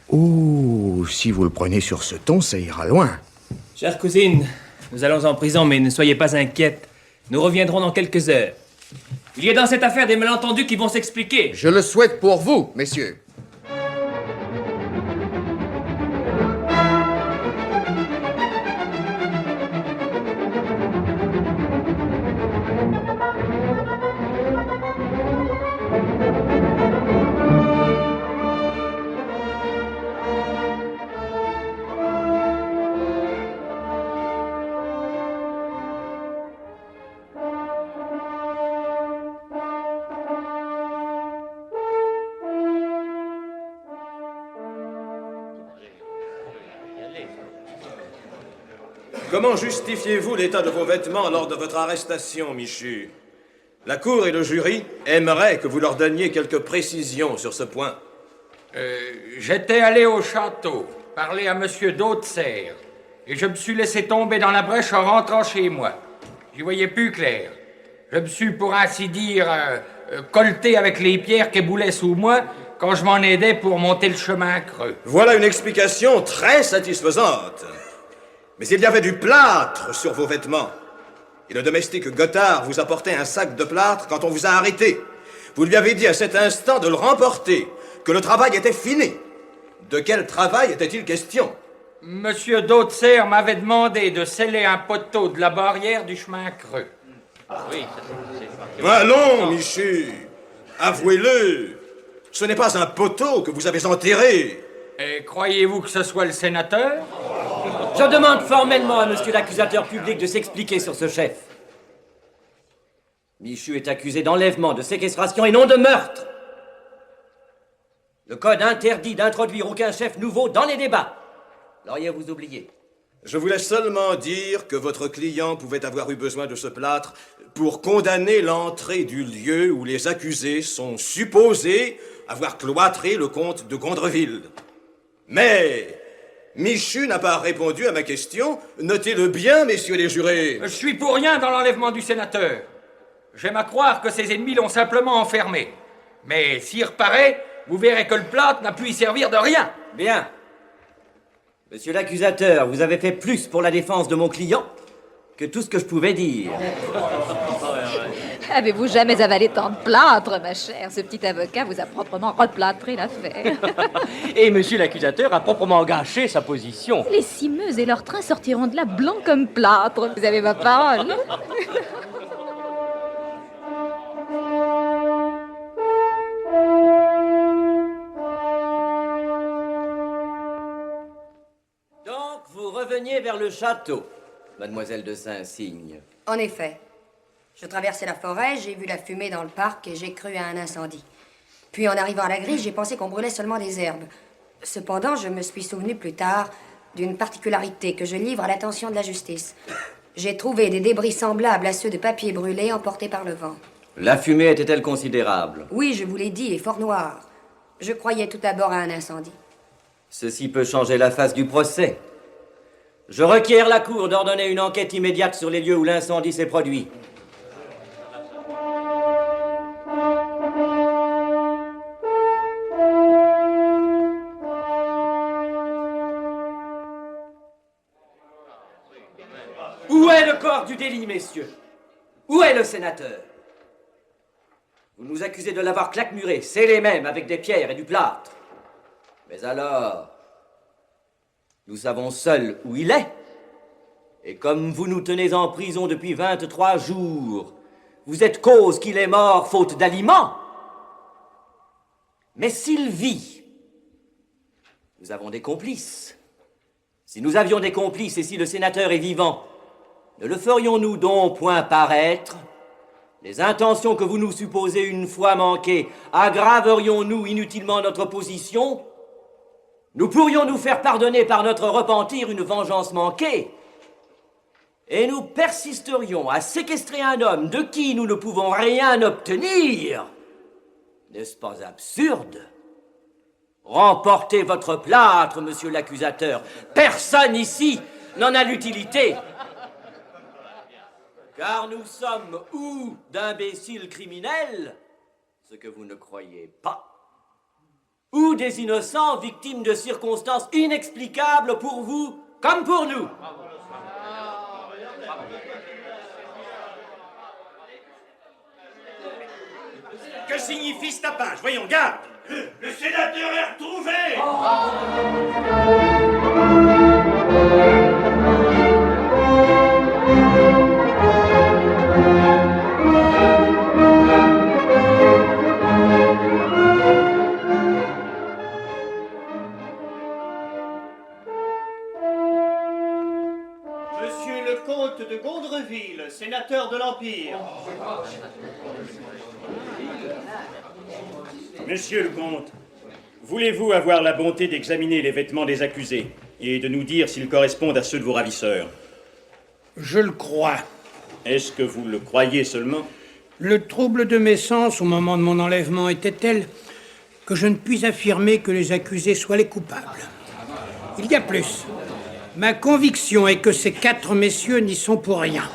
Oh, si vous le prenez sur ce ton, ça ira loin. Chère cousine, nous allons en prison, mais ne soyez pas inquiète. Nous reviendrons dans quelques heures. Il y a dans cette affaire des malentendus qui vont s'expliquer. Je le souhaite pour vous, messieurs. Comment justifiez-vous l'état de vos vêtements lors de votre arrestation, Michu? La cour et le jury aimeraient que vous leur donniez quelques précisions sur ce point. J'étais allé au château, parler à Monsieur Daudeserre, et je me suis laissé tomber dans la brèche en rentrant chez moi. J'y voyais plus clair. Je me suis, pour ainsi dire, colleté avec les pierres qui boulaient sous moi quand je m'en aidais pour monter le chemin creux. Voilà une explication très satisfaisante. Mais il y avait du plâtre sur vos vêtements. Et le domestique Gothard vous apportait un sac de plâtre quand on vous a arrêté. Vous lui avez dit à cet instant de le remporter, que le travail était fini. De quel travail était-il question? Monsieur Daudeserre m'avait demandé de sceller un poteau de la barrière du chemin creux. Oui, Allons, Michu, avouez-le. Ce n'est pas un poteau que vous avez enterré. Et croyez-vous que ce soit le sénateur? Je demande formellement à monsieur l'accusateur public de s'expliquer sur ce chef. Michu est accusé d'enlèvement, de séquestration et non de meurtre. Le code interdit d'introduire aucun chef nouveau dans les débats. L'auriez-vous oublié? Je voulais seulement dire que votre client pouvait avoir eu besoin de ce plâtre pour condamner l'entrée du lieu où les accusés sont supposés avoir cloîtré le comte de Gondreville. Mais Michu n'a pas répondu à ma question. Notez-le bien, messieurs les jurés. Je suis pour rien dans l'enlèvement du sénateur. J'aime à croire que ses ennemis l'ont simplement enfermé. Mais s'il reparaît, vous verrez que le plâtre n'a pu y servir de rien. Bien. Monsieur l'accusateur, vous avez fait plus pour la défense de mon client que tout ce que je pouvais dire. Avez-vous jamais avalé tant de plâtre, ma chère? Ce petit avocat vous a proprement replâtré l'affaire. Et monsieur l'accusateur a proprement gâché sa position. Les Simeuses et leur train sortiront de là blancs comme plâtre. Vous avez ma parole. Donc, vous reveniez vers le château, mademoiselle de Saint-Cygne. En effet. Je traversais la forêt, j'ai vu la fumée dans le parc et j'ai cru à un incendie. Puis en arrivant à la grille, j'ai pensé qu'on brûlait seulement des herbes. Cependant, je me suis souvenu plus tard d'une particularité que je livre à l'attention de la justice. J'ai trouvé des débris semblables à ceux de papier brûlé emportés par le vent. La fumée était-elle considérable? Oui, je vous l'ai dit, et fort noire. Je croyais tout d'abord à un incendie. Ceci peut changer la face du procès. Je requiers la Cour d'ordonner une enquête immédiate sur les lieux où l'incendie s'est produit. Où est le corps du délit, messieurs? Où est le sénateur? Vous nous accusez de l'avoir claquemuré, scellé même avec des pierres et du plâtre. Mais alors, nous savons seuls où il est. Et comme vous nous tenez en prison depuis 23 jours, vous êtes cause qu'il est mort faute d'aliments. Mais s'il vit, nous avons des complices. Si nous avions des complices et si le sénateur est vivant, ne le ferions-nous donc point paraître? Les intentions que vous nous supposez une fois manquées, aggraverions-nous inutilement notre position? Nous pourrions nous faire pardonner par notre repentir une vengeance manquée, et nous persisterions à séquestrer un homme de qui nous ne pouvons rien obtenir. N'est-ce pas absurde? Remportez votre plâtre, monsieur l'accusateur. Personne ici n'en a l'utilité. Car nous sommes ou d'imbéciles criminels, ce que vous ne croyez pas, ou des innocents victimes de circonstances inexplicables pour vous comme pour nous. Que signifie ce tapage? Voyons, garde! Le sénateur est retrouvé! Monsieur le comte de Gondreville, sénateur de l'Empire. Monsieur le comte, voulez-vous avoir la bonté d'examiner les vêtements des accusés et de nous dire s'ils correspondent à ceux de vos ravisseurs? Je le crois. Est-ce que vous le croyez seulement? Le trouble de mes sens au moment de mon enlèvement était tel que je ne puis affirmer que les accusés soient les coupables. Il y a plus. Ma conviction est que ces 4 messieurs n'y sont pour rien.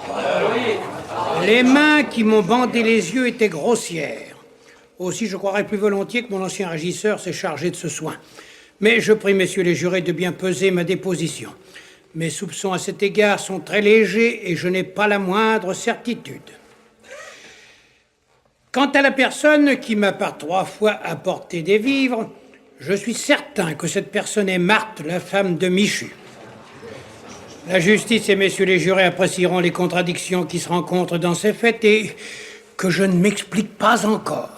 Les mains qui m'ont bandé les yeux étaient grossières. Aussi, je croirais plus volontiers que mon ancien régisseur s'est chargé de ce soin. Mais je prie messieurs les jurés de bien peser ma déposition. Mes soupçons à cet égard sont très légers et je n'ai pas la moindre certitude. Quant à la personne qui m'a par 3 fois apporté des vivres, je suis certain que cette personne est Marthe, la femme de Michu. La justice et messieurs les jurés apprécieront les contradictions qui se rencontrent dans ces faits et que je ne m'explique pas encore.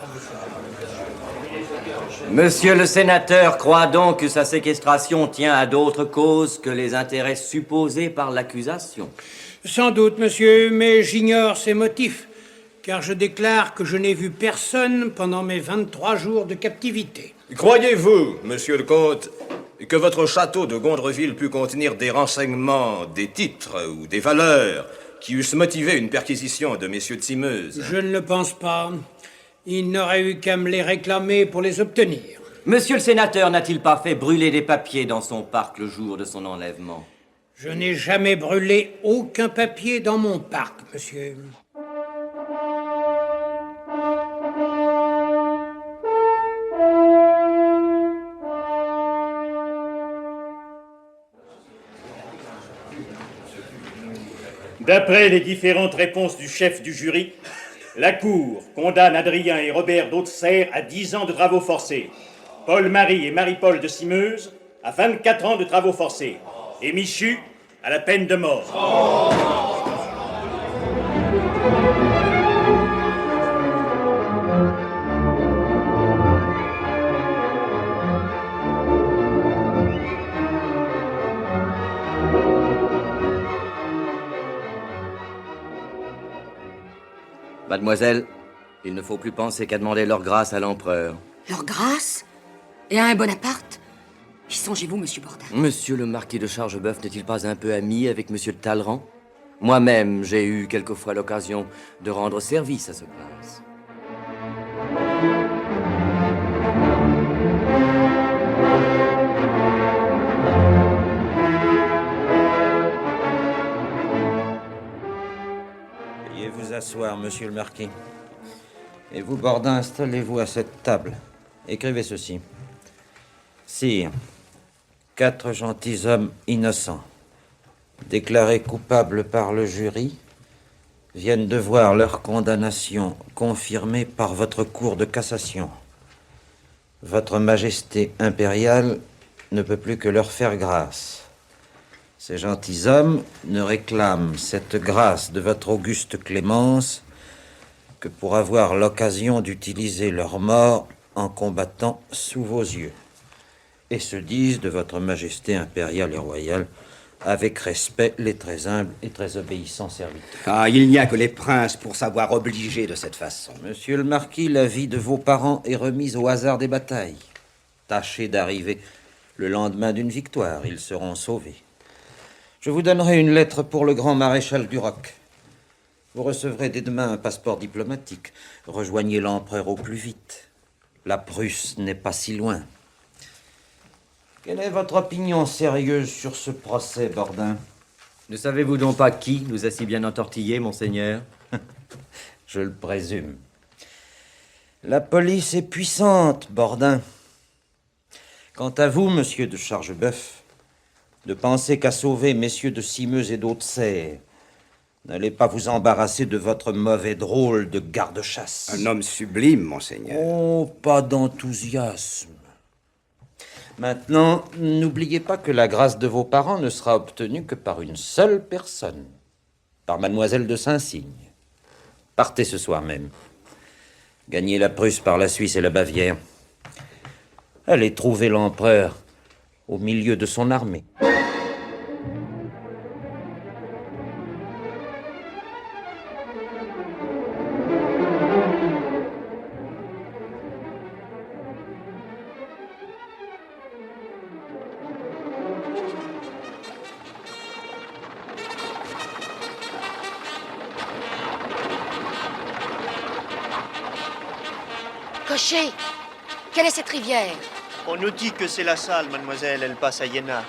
Monsieur le sénateur croit donc que sa séquestration tient à d'autres causes que les intérêts supposés par l'accusation? Sans doute, monsieur, mais j'ignore ses motifs, car je déclare que je n'ai vu personne pendant mes 23 jours de captivité. Croyez-vous, monsieur le comte, que votre château de Gondreville pût contenir des renseignements, des titres ou des valeurs qui eussent motivé une perquisition de messieurs de Simeuse? Je ne le pense pas. Il n'aurait eu qu'à me les réclamer pour les obtenir. Monsieur le sénateur n'a-t-il pas fait brûler des papiers dans son parc le jour de son enlèvement? Je n'ai jamais brûlé aucun papier dans mon parc, monsieur. D'après les différentes réponses du chef du jury, la Cour condamne Adrien et Robert d'Hautesserre à 10 ans de travaux forcés, Paul-Marie et Marie-Paul de Simeuse à 24 ans de travaux forcés, et Michu à la peine de mort. Mademoiselle, il ne faut plus penser qu'à demander leur grâce à l'empereur. Leur grâce? Et à un Bonaparte? Y songez-vous, monsieur Bourdin? Monsieur le marquis de Chargeboeuf n'est-il pas un peu ami avec monsieur de Talleyrand? Moi-même, j'ai eu quelquefois l'occasion de rendre service à ce prince. Veuillez vous asseoir, monsieur le marquis. Et vous, Bourdin, installez-vous à cette table. Écrivez ceci. Sire, 4 gentilshommes innocents, déclarés coupables par le jury, viennent de voir leur condamnation confirmée par votre cour de cassation. Votre Majesté impériale ne peut plus que leur faire grâce. Ces gentilshommes ne réclament cette grâce de votre auguste clémence que pour avoir l'occasion d'utiliser leur mort en combattant sous vos yeux, et se disent de votre majesté impériale et royale, avec respect, les très humbles et très obéissants serviteurs. Ah, il n'y a que les princes pour savoir obliger de cette façon. Monsieur le marquis, la vie de vos parents est remise au hasard des batailles. Tâchez d'arriver le lendemain d'une victoire, ils seront sauvés. Je vous donnerai une lettre pour le grand maréchal Duroc. Vous recevrez dès demain un passeport diplomatique. Rejoignez l'empereur au plus vite. La Prusse n'est pas si loin. Quelle est votre opinion sérieuse sur ce procès, Bordin? Ne savez-vous donc pas qui nous a si bien entortillés, monseigneur? Je le présume. La police est puissante, Bordin. Quant à vous, monsieur de Chargeboeuf, ne pensez qu'à sauver messieurs de Simeuse et d'Auxerre. N'allez pas vous embarrasser de votre mauvais drôle de garde-chasse. Un homme sublime, monseigneur. Oh, pas d'enthousiasme. Maintenant, n'oubliez pas que la grâce de vos parents ne sera obtenue que par une seule personne, par mademoiselle de Saint-Cygne. Partez ce soir même. Gagnez la Prusse par la Suisse et la Bavière. Allez trouver l'empereur au milieu de son armée. Cocher, quelle est cette rivière? On nous dit que c'est la Salle, mademoiselle, elle passe à Iéna.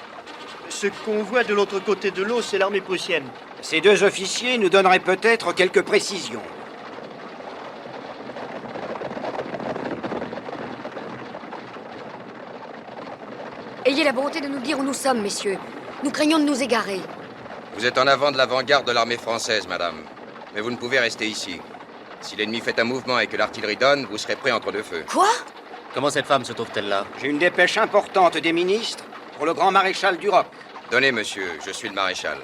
Ce qu'on voit de l'autre côté de l'eau, c'est l'armée prussienne. Ces deux officiers nous donneraient peut-être quelques précisions. Ayez la bonté de nous dire où nous sommes, messieurs. Nous craignons de nous égarer. Vous êtes en avant de l'avant-garde de l'armée française, madame. Mais vous ne pouvez rester ici. Si l'ennemi fait un mouvement et que l'artillerie donne, vous serez prêt entre deux feux. Quoi? Comment cette femme se trouve-t-elle là? J'ai une dépêche importante des ministres pour le grand maréchal Duroc. Donnez, monsieur, je suis le maréchal.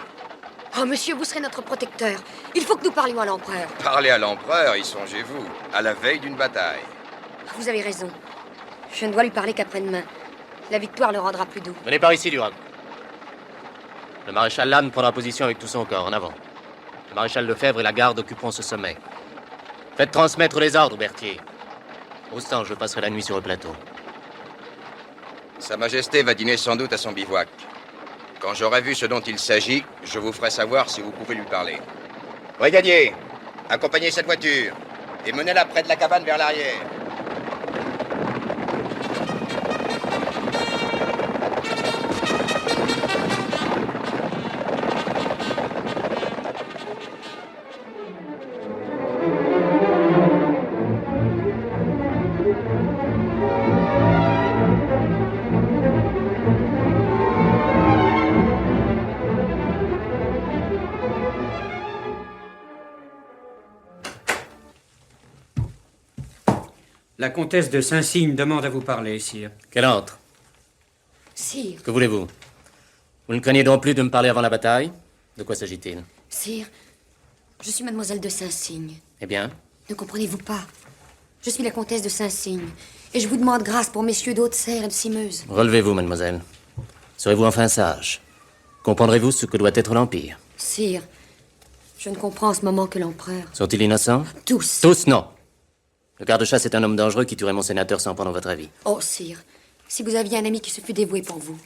Oh, monsieur, vous serez notre protecteur. Il faut que nous parlions à l'empereur. Parlez à l'empereur, y songez-vous, à la veille d'une bataille. Vous avez raison. Je ne dois lui parler qu'après-demain. La victoire le rendra plus doux. Venez par ici, Duroc. Le maréchal Lannes prendra position avec tout son corps, en avant. Le maréchal Lefebvre et la garde occuperont ce sommet. Faites transmettre les ordres, Berthier. Roustan, je passerai la nuit sur le plateau. Sa Majesté va dîner sans doute à son bivouac. Quand j'aurai vu ce dont il s'agit, je vous ferai savoir si vous pouvez lui parler. Brigadier, accompagnez cette voiture et menez-la près de la cabane vers l'arrière. La comtesse de Saint-Cygne demande à vous parler, sire. Qu'elle entre. Sire, Que voulez-vous? Vous ne craignez donc plus de me parler avant la bataille? De quoi s'agit-il? sire, je suis mademoiselle de Saint-Cygne. Eh bien? Ne comprenez-vous pas? Je suis la comtesse de Saint-Cygne. Et je vous demande grâce pour messieurs d'Auxerre et de Simeuse. Relevez-vous, mademoiselle. Serez-vous enfin sage? Comprendrez-vous ce que doit être l'Empire? Sire, je ne comprends en ce moment que l'empereur. Sont-ils innocents? Tous. Tous, non. Le garde-chasse est un homme dangereux qui tuerait mon sénateur sans prendre votre avis. Oh, sire, si vous aviez un ami qui se fût dévoué pour vous,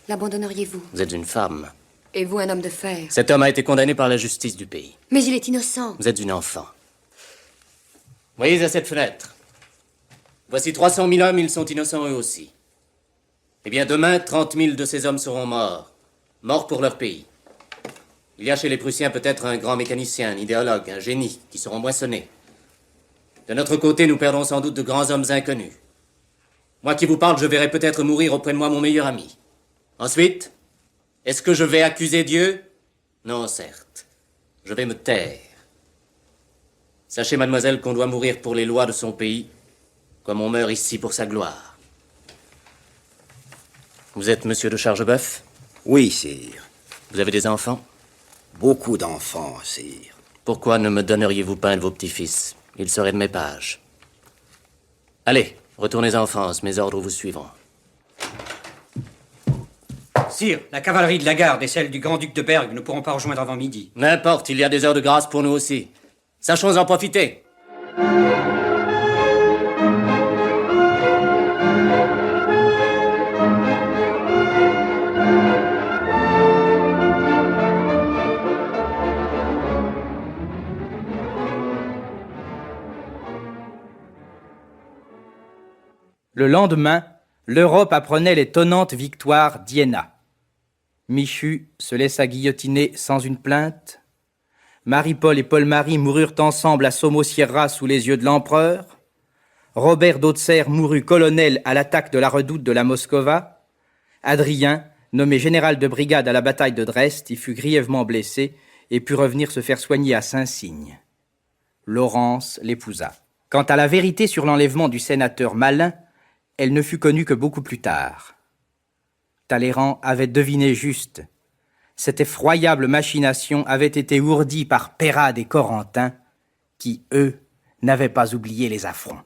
l'abandonneriez-vous? Vous êtes une femme. Et vous, un homme de fer? Cet homme a été condamné par la justice du pays. Mais il est innocent. Vous êtes une enfant. Voyez à cette fenêtre. Voici 300 000 hommes, ils sont innocents eux aussi. Eh bien, demain, 30 000 de ces hommes seront morts. Morts pour leur pays. Il y a chez les Prussiens peut-être un grand mécanicien, un idéologue, un génie, qui seront moissonnés. De notre côté, nous perdrons sans doute de grands hommes inconnus. Moi qui vous parle, je verrai peut-être mourir auprès de moi mon meilleur ami. Ensuite, est-ce que je vais accuser Dieu? Non, certes. Je vais me taire. Sachez, mademoiselle, qu'on doit mourir pour les lois de son pays, comme on meurt ici pour sa gloire. Vous êtes monsieur de Chargeboeuf? Oui, sire. Vous avez des enfants? Beaucoup d'enfants, sire. Pourquoi ne me donneriez-vous pas un de vos petits-fils? Ils seraient de mes pages. Allez, Retournez en France, mes ordres vous suivront. Sire, la cavalerie de la garde et celle du grand-duc de Berg ne pourront pas rejoindre avant midi. N'importe, il y a des heures de grâce pour nous aussi. Sachons en profiter. Le lendemain, l'Europe apprenait l'étonnante victoire d'Iéna. Michu se laissa guillotiner sans une plainte. Marie-Paul et Paul-Marie moururent ensemble à Somosierra sous les yeux de l'empereur. Robert d'Auxerre mourut colonel à l'attaque de la redoute de la Moskova. Adrien, nommé général de brigade à la bataille de Dresde, y fut grièvement blessé et put revenir se faire soigner à Saint-Cygne. Laurence l'épousa. Quant à la vérité sur l'enlèvement du sénateur Malin, elle ne fut connue que beaucoup plus tard. Talleyrand avait deviné juste. Cette effroyable machination avait été ourdie par Peyrade et Corentin, qui, eux, n'avaient pas oublié les affronts.